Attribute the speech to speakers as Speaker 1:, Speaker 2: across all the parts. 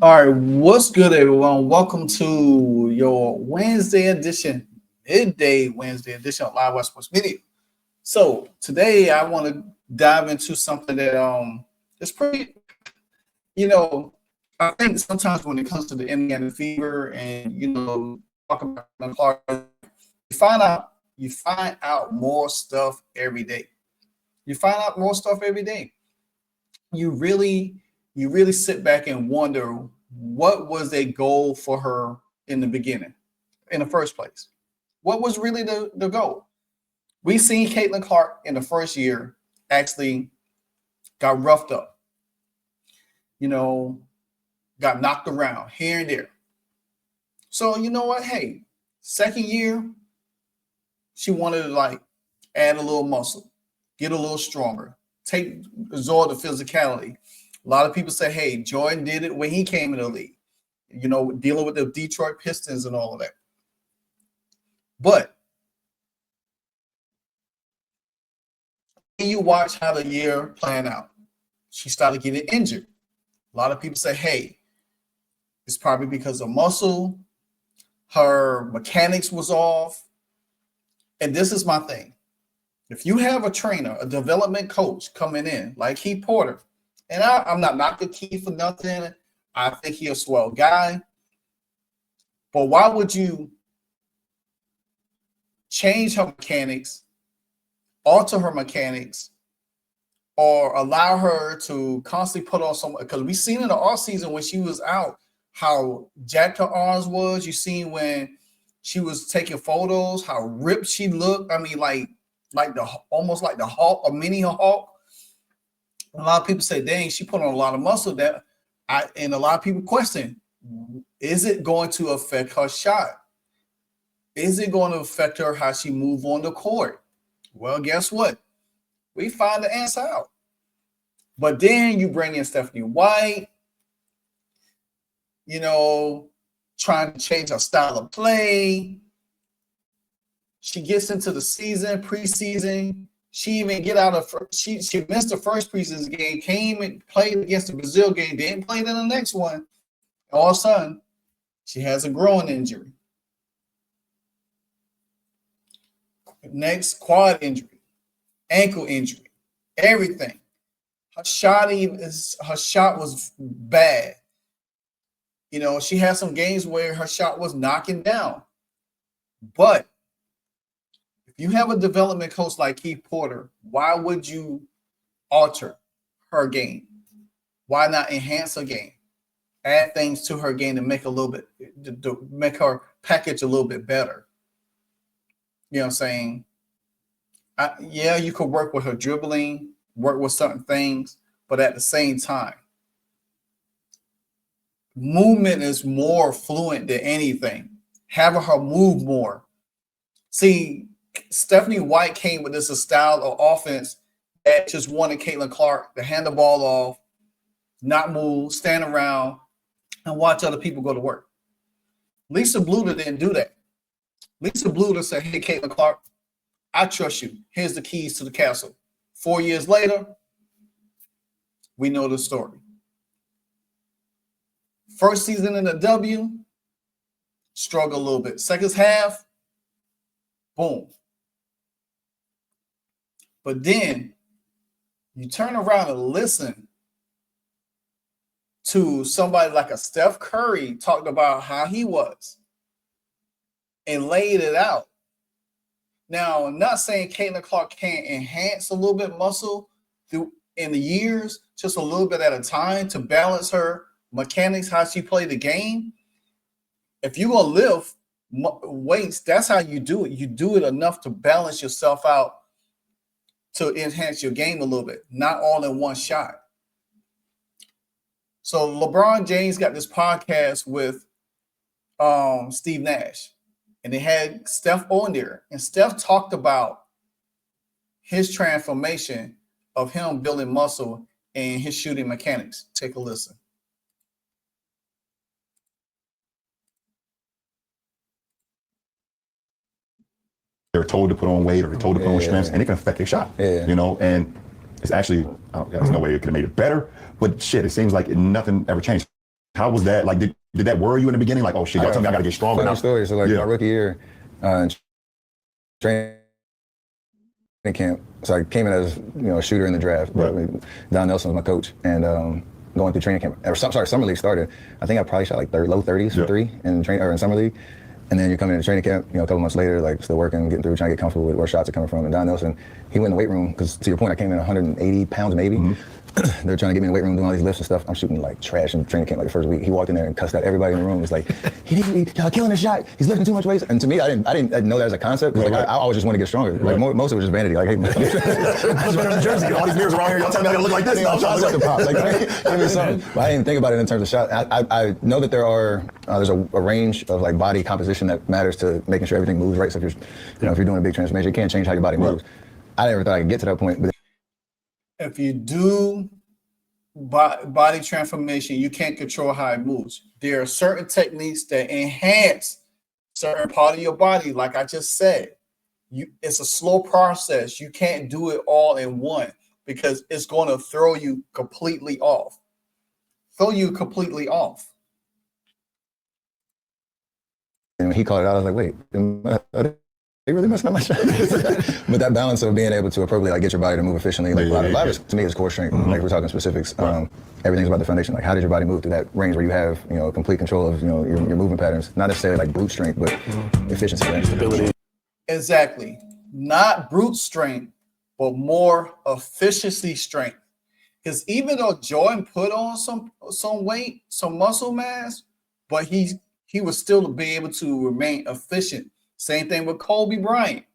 Speaker 1: All right, what's good, everyone? Welcome to your Wednesday edition, midday Wednesday edition of Live West Sports Media. So today I want to dive into something that is pretty, you know, I think sometimes when it comes to the Indiana Fever and talk about the Clark, you find out more stuff every day. You find out more stuff every day. You really you really sit back and wonder what was their goal for her in the beginning, in the first place. What was really the goal? We seen Caitlin Clark in the first year actually got roughed up, you know, got knocked around here and there. So you know what? Hey, second year, she wanted to like add a little muscle, get a little stronger, absorb the physicality. A lot of people say, hey, Jordan did it when he came in the league, dealing with the Detroit Pistons and all of that. But you watch how the year planned out. She started getting injured. A lot of people say, hey, it's probably because of muscle. Her mechanics was off. And this is my thing. If you have a trainer, a development coach coming in, like Keith Porter, and I'm not knocking Keith for nothing. I think he's a swell guy. But why would you change her mechanics, alter her mechanics, or allow her to constantly put on some? Because we seen in the offseason when she was out how jacked her arms was. You seen when she was taking photos, how ripped she looked. I mean, like the almost like the Hulk, a mini Hulk. A lot of people say, dang, she put on a lot of muscle. And a lot of people question, is it going to affect her shot? Is it going to affect her how she move on the court? Well, guess what? We find the answer out. But then you bring in Stephanie White, trying to change her style of play. She gets into the season, preseason. She even get out of she missed the first preseason game, came and played against the Brazil game, didn't play in the next one. All of a sudden, she has a groin injury. Next, quad injury, ankle injury, everything. Her shot was bad. She had some games where her shot was knocking down. But if you have a development coach like Keith Porter, why would you alter her game? Why not enhance her game? Add things to her game to make make her package a little bit better. You know what I'm saying? Yeah, you could work with her dribbling, work with certain things, but at the same time, movement is more fluent than anything. Having her move more. See, Stephanie White came with this style of offense that just wanted Caitlin Clark to hand the ball off, not move, stand around, and watch other people go to work. Lisa Bluder didn't do that. Lisa Bluder said, hey, Caitlin Clark, I trust you. Here's the keys to the castle. 4 years later, we know the story. First season in the W, struggle a little bit. Second half, boom. But then you turn around and listen to somebody like a Steph Curry talked about how he was and laid it out. Now, I'm not saying Caitlin Clark can't enhance a little bit muscle in the years, just a little bit at a time to balance her mechanics, how she played the game. If you're going to lift weights, that's how you do it. You do it enough to balance yourself out to enhance your game a little bit, not all in one shot. So LeBron James got this podcast with Steve Nash, and they had Steph on there. And Steph talked about his transformation of him building muscle and his shooting mechanics. Take a listen.
Speaker 2: They're told to put on weight or they're told to put on strength, and it can affect their shot. And it's actually, there's no way it could have made it better, but shit, it seems like nothing ever changed. How was that? Like, did that worry you in the beginning? Like, oh shit, y'all tell me I gotta get stronger.
Speaker 3: Funny story. So like my rookie year, training camp. So I came in as a shooter in the draft. But Don Nelson was my coach, and going through training camp. Summer league started. I think I probably shot like low 30s from three in summer league. And then you come into training camp, a couple months later, like still working, getting through, trying to get comfortable with where shots are coming from. And Don Nelson, he went in the weight room because, to your point, I came in 180 pounds maybe. They're trying to get me in the weight room, doing all these lifts and stuff. I'm shooting like trash in training camp like the first week. He walked in there and cussed out everybody in the room. He's like, he's killing his shot. He's lifting too much weight. And to me, I didn't know that as a concept. Like, I always just want to get stronger. Like most of it was just vanity. Like, hey, I was wearing the jersey. All these mirrors around here. Y'all tell me I gotta look like this. Give me something. But I didn't even think about it in terms of shot. I know that there's a range of like body composition that matters to making sure everything moves right. So if you're doing a big transformation, you can't change how your body moves. I never thought I could get to that point. But
Speaker 1: if you do body transformation, you can't control how it moves. There are certain techniques that enhance certain part of your body. Like I just said, it's a slow process. You can't do it all in one because it's going to throw you completely off.
Speaker 3: And when he called it out, I was like, wait, they really messing up my shot. But that balance of being able to appropriately like get your body to move efficiently, like a lot of it to me is core strength. Like we're talking specifics. Everything's about the foundation. Like how does your body move through that range where you have complete control of your movement patterns, not necessarily like brute strength, but efficiency and stability.
Speaker 1: Exactly, not brute strength, but more efficiency strength. Because even though Jordan put on some weight, some muscle mass, but he was still be able to remain efficient. Same thing with Kobe Bryant.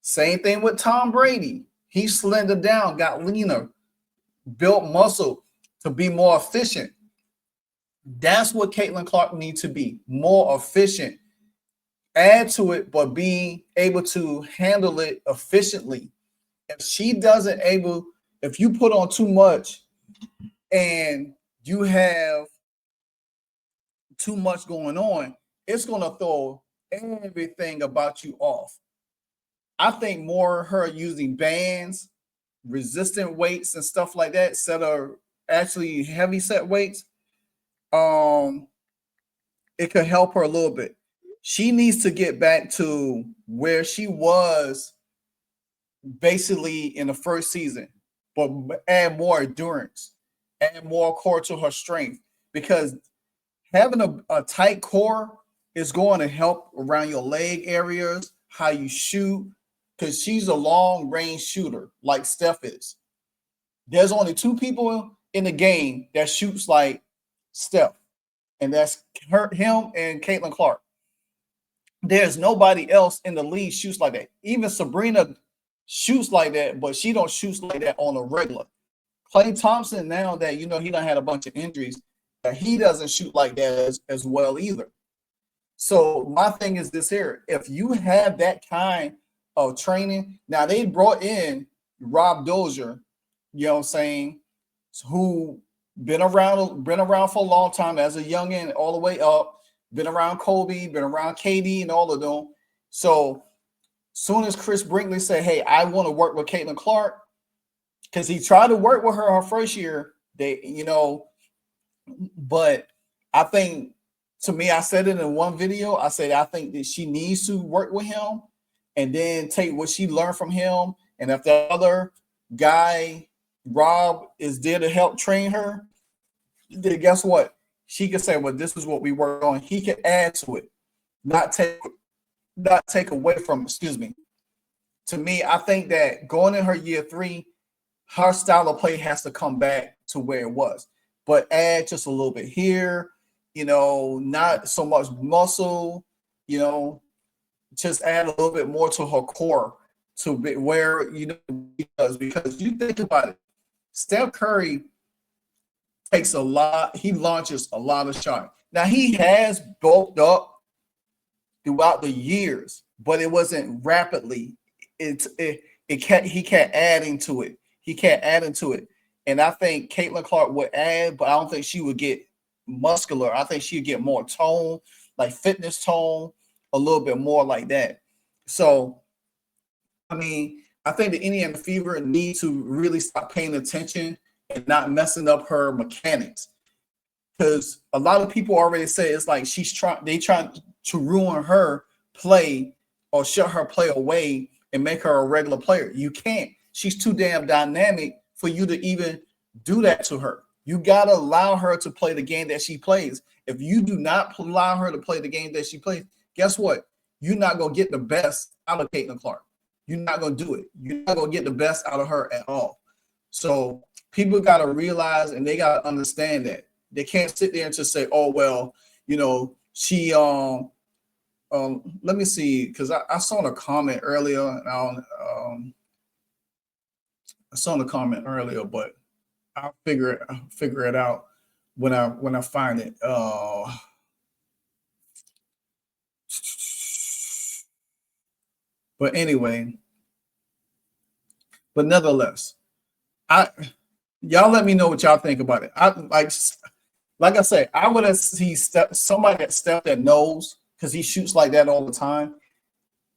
Speaker 1: Same thing with Tom Brady. He slimmed down, got leaner, built muscle to be more efficient. That's what Caitlin Clark needs to be, more efficient. Add to it, but being able to handle it efficiently. If you put on too much and you have too much going on, it's going to throw everything about you off. I think more her using bands, resistant weights and stuff like that, instead of actually heavy set weights, it could help her a little bit. She needs to get back to where she was basically in the first season, but add more endurance, add more core to her strength, because having a tight core is going to help around your leg areas, how you shoot, because she's a long-range shooter like Steph is. There's only two people in the game that shoots like Steph, and that's him and Caitlin Clark. There's nobody else in the league shoots like that. Even Sabrina shoots like that, but she don't shoot like that on a regular. Klay Thompson, now that he done had a bunch of injuries, he doesn't shoot like that as well either. So my thing is this here: if you have that kind of training, now they brought in Rob Dozier, who been around for a long time as a youngin, all the way up, been around Kobe, been around KD, and all of them. So soon as Chris Brinkley said, "Hey, I want to work with Caitlin Clark," because he tried to work with her first year, but I think, to me, I said it in one video. I said I think that she needs to work with him and then take what she learned from him. And if the other guy, Rob, is there to help train her, then guess what? She can say, "Well, this is what we work on." He can add to it, not take away from. Excuse me. To me, I think that going in her year 3, her style of play has to come back to where it was, but add just a little bit here. Not so much muscle, just add a little bit more to her core to be where, because you think about it, Steph Curry he launches a lot of shots. Now he has bulked up throughout the years, but it wasn't rapidly. He kept adding to it. And I think Caitlin Clark would add, but I don't think she would get muscular. I think she'd get more tone, like fitness tone, a little bit more like that. So, I think the Indiana Fever needs to really stop paying attention and not messing up her mechanics. because a lot of people already say it's like they trying to ruin her play or shut her play away and make her a regular player. You can't. She's too damn dynamic for you to even do that to her. You got to allow her to play the game that she plays. If you do not allow her to play the game that she plays, guess what? You're not going to get the best out of Caitlin Clark. You're not going to do it. You're not going to get the best out of her at all. So people got to realize and they got to understand that. They can't sit there and just say, oh, well, you know, she let me see, because I saw a comment earlier. I saw the comment earlier, but I'll figure it out when I find it. But anyway, but nevertheless, y'all let me know what y'all think about it. Like I said, I would have seen somebody that Steph that knows, because he shoots like that all the time.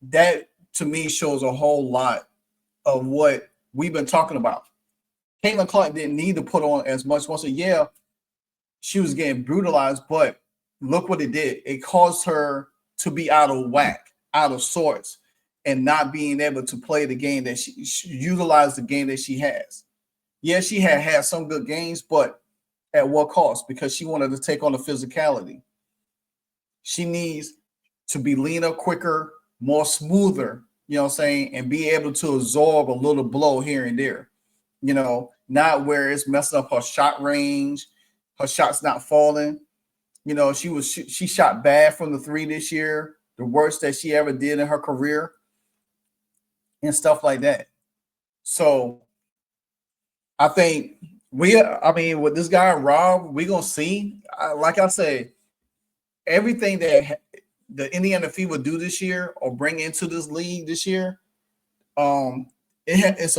Speaker 1: That to me shows a whole lot of what we've been talking about. Caitlin Clark didn't need to put on as much. Once she was getting brutalized, but look what it did. It caused her to be out of whack, out of sorts, and not being able to play the game that she utilize the game that she has. Yeah, she had some good games, but at what cost? Because she wanted to take on the physicality. She needs to be leaner, quicker, more smoother, you know what I'm saying, and be able to absorb a little blow here and there. You know, not where it's messing up her shot range, her shots not falling. You know, she shot bad from the three this year, the worst that she ever did in her career, and stuff like that. So I think with this guy Rob, we're gonna see. Like I said, everything that the Indiana Fever do this year or bring into this league this year, it's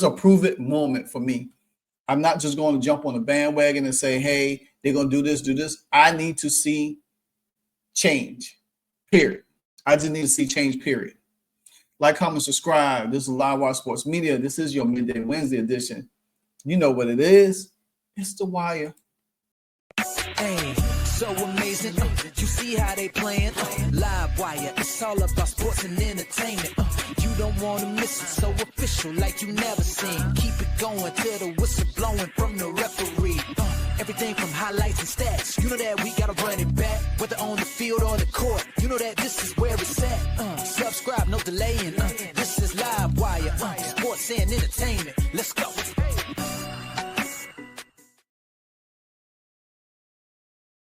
Speaker 1: a prove it moment for me. I'm not just going to jump on the bandwagon and say, hey, they're going to do this. I need to see change, period. I just need to see change, period. Like, comment, subscribe. This is Live Wire Sports Media. This is your Midday Wednesday edition. You know what it is. It's The Wire.
Speaker 4: Hey, so amazing. You see how they playing? Live Wire. It's all about sports and entertainment. You don't want to miss it. So official, like you never seen. Keep it going till the whistle blowing from the referee. Everything from highlights and stats. You know that we gotta run it back, whether on the field or the court. You know that this is where it's at. Subscribe, no delaying. This is Live Wire. Sports and entertainment. Let's go.